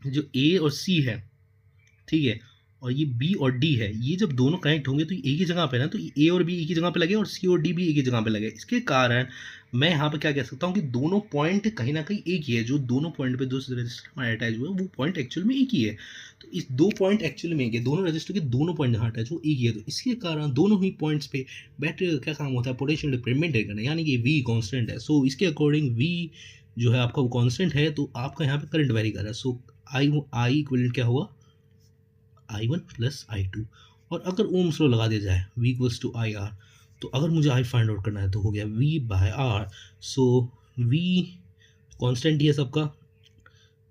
जो ए और सी है, ठीक है, और ये बी और डी है, ये जब दोनों कनेक्ट होंगे तो एक ही जगह पे ना, तो ए और बी एक ही जगह पे लगे और सी और डी भी एक ही जगह पे लगे। इसके कारण मैं यहाँ पे क्या कह सकता हूँ कि दोनों पॉइंट कहीं ना कहीं एक ही है। जो दोनों पॉइंट पे दो रजिस्टर हमारे अटैच हुए वो पॉइंट एक्चुअल में एक ही है। तो इस दो पॉइंट एक्चुअल में एक है, दोनों रजिस्टर के दोनों पॉइंट जहाँ अटैच वो एक ही है। तो इसके कारण दोनों ही पॉइंट्स पे बैटरी का क्या काम होता है, पोटेंशियल डिफरेंस मेंटेन करना, यानी कि वी कॉन्स्टेंट है। सो इसके अकॉर्डिंग वी जो है आपका वो कॉन्स्टेंट है, तो आपका यहाँ पे करंट वेरी कर रहा है। सो आई इक्विवेलेंट क्या होगा, I1 प्लस I2। और अगर ओम्स लॉ लगा दिया जाए V equals to I R, तो अगर मुझे I फाइंड आउट करना है तो हो गया V by R. So V constant ही है सबका,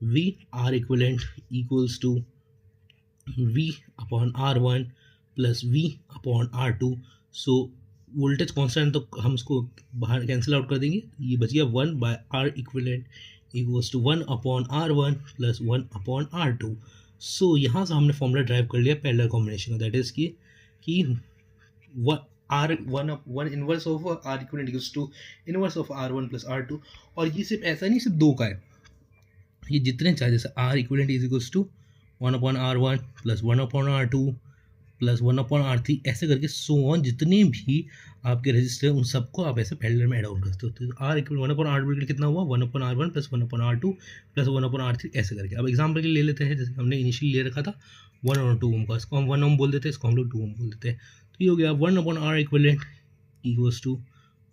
V R equivalent equals to V upon R1 plus V upon R2। So voltage constant तो हम उसको बाहर कैंसिल आउट कर देंगे, ये बच गया 1 by R equivalent equals to 1 upon R1 plus 1 upon R2। So यहाँ से हमने फॉर्मूला ड्राइव कर लिया पैरेलल कॉम्बिनेशन का, दैट इज कि R one inverse of R equivalent equals to inverse of R1 plus R2। और ये सिर्फ ऐसा नहीं, सिर्फ दो का है, ये जितने चाहे, जैसे R equivalent is equals to 1 upon R1 plus 1 upon R2 plus 1 upon R3, ऐसे करके सो ऑन जितने भी आपके रजिस्टर उन सबको आप ऐसे पैरेलल में ऐड आउट करते हो। तो आर इक्वल 1 अपॉन R2 कितना हुआ, 1 upon R1 plus 1 upon R2 plus 1 upon R3, ऐसे करके। अब एग्जाम्पल के लिए ले लेते हैं, जैसे हमने इनिशियली ले रखा था 1 और 2 ओम का, इसको हम 1 ओम बोल देते हैं, इसको हम लोग 2 ओम बोल देते हैं। तो ये हो गया 1 upon R equivalent equals to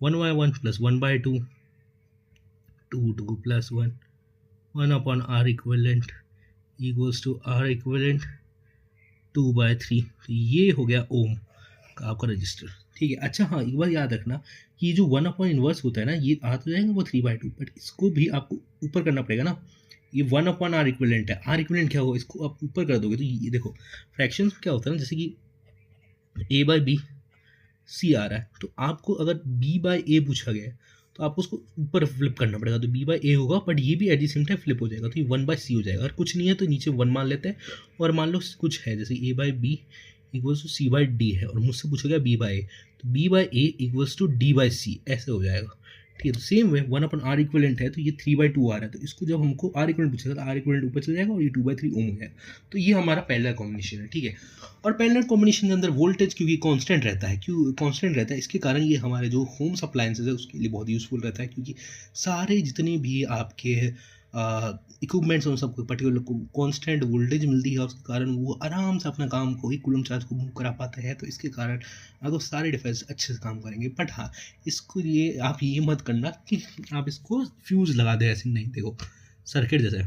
1 by 1 plus 1 by 2 2 plus 1 1 upon R equivalent equals to R equivalent 2/3। तो ये हो गया ओम का आपका रजिस्टर, ठीक है। अच्छा हाँ, एक बार याद रखना कि जो 1 अपॉन इनवर्स होता है ना, ये आ तो जाएगा वो 3/2, बट इसको भी आपको ऊपर करना पड़ेगा ना। ये 1 अपॉन आर इक्विवेलेंट है, आर इक्विवेलेंट क्या होगा, इसको आप ऊपर कर दोगे तो ये देखो फ्रैक्शन क्या होता है ना, जैसे कि ए बाय बी सी आ रहा है, तो आपको अगर बी बाय ए पूछा गया है तो आपको उसको ऊपर फ्लिप करना पड़ेगा, तो बी बाय ए होगा, बट ये भी at the same time flip हो जाएगा, तो ये 1/c हो जाएगा। अगर कुछ नहीं है तो नीचे 1 मान लेते हैं, और मान लो कुछ है, जैसे A by B equals to C by D है, और मुझसे पूछा गया बी बाय ए, तो B by A equals to D by C, ऐसे हो जाएगा, ठीक है। तो same way 1 upon R equivalent है, तो ये 3/2 आ रहा है, तो इसको जब हमको आर इक्विवेलेंट पूछेगा तो आर इक्विवेलेंट ऊपर चल जाएगा और ये 2/3 ओम हो जाएगा। तो ये हमारा पैरेलल कॉम्बिनेशन है, ठीक है। और पैरेलल कॉम्बिनेशन के अंदर वोल्टेज क्योंकि कांस्टेंट रहता है, इसके कारण ये हमारे जो होम्स अप्लायंसेज है उसके लिए बहुत यूज़फुल रहता है, क्योंकि सारे जितने भी आपके इक्विपमेंट्स उन सबको पर्टिकुलर कांस्टेंट वोल्टेज मिलती है, उसके कारण वो आराम से अपना काम को ही कूलम चार्ज को मूव करा पाते हैं। तो इसके कारण आपको सारे डिवाइस अच्छे से काम करेंगे। बट हाँ, इसको ये आप ये मत करना कि आप इसको फ्यूज़ लगा दें, ऐसे नहीं, देखो सर्किट जैसे